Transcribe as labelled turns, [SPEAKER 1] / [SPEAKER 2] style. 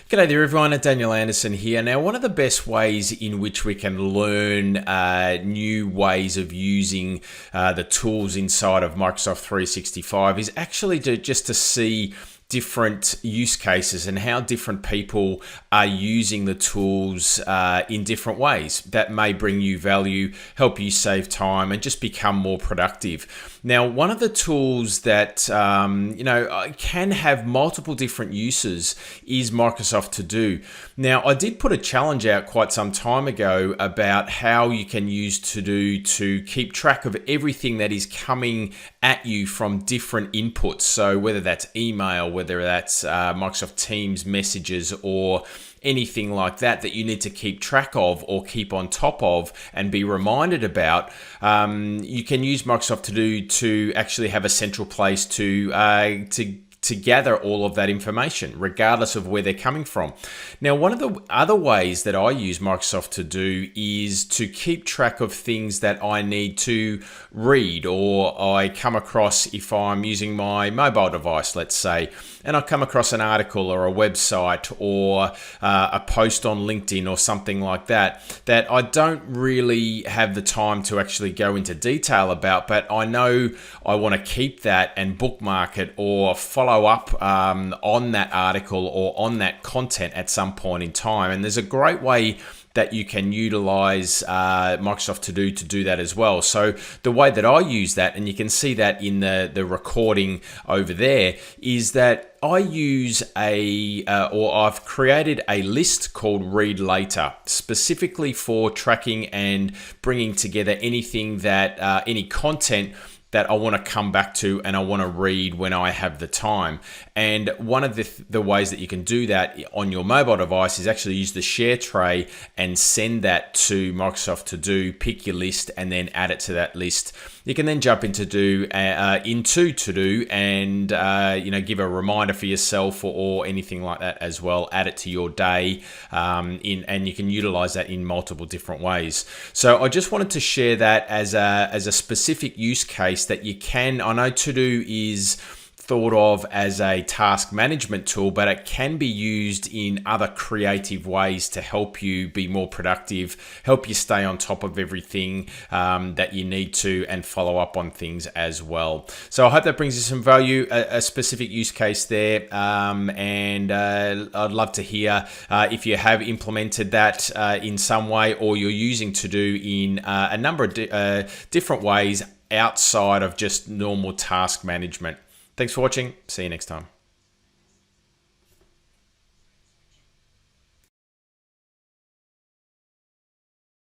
[SPEAKER 1] G'day there everyone, it's Daniel Anderson here. Now, one of the best ways in which we can learn new ways of using the tools inside of Microsoft 365 is actually just to see different use cases and how different people are using the tools in different ways that may bring you value, help you save time, and just become more productive. Now, one of the tools that can have multiple different uses is Microsoft To-Do. Now, I did put a challenge out quite some time ago about how you can use To-Do to keep track of everything that is coming at you from different inputs. So whether that's email, whether that's Microsoft Teams messages, or anything like that you need to keep track of or keep on top of and be reminded about, you can use Microsoft To-Do to actually have a central place to gather all of that information, regardless of where they're coming from. Now, one of the other ways that I use Microsoft To Do is to keep track of things that I need to read, or I come across if I'm using my mobile device, let's say, and I come across an article or a website or a post on LinkedIn or something like that I don't really have the time to actually go into detail about, but I know I want to keep that and bookmark it or follow up on that article or on that content at some point in time. And there's a great way that you can utilize Microsoft To do that as well. So the way that I use that, and you can see that in the recording over there, is that I use I've created a list called Read Later, specifically for tracking and bringing together anything that, any content that I want to come back to and I want to read when I have the time. And one of the ways that you can do that on your mobile device is actually use the share tray and send that to Microsoft To Do, pick your list, and then add it to that list. You can then jump into To Do and give a reminder for yourself or anything like that as well. Add it to your day, and you can utilize that in multiple different ways. So I just wanted to share that as a specific use case that you can. I know To Do is thought of as a task management tool, but it can be used in other creative ways to help you be more productive, help you stay on top of everything that you need to, and follow up on things as well. So I hope that brings you some value, a specific use case there, and I'd love to hear if you have implemented that in some way, or you're using To Do in a number of different ways outside of just normal task management. Thanks for watching. See you next time.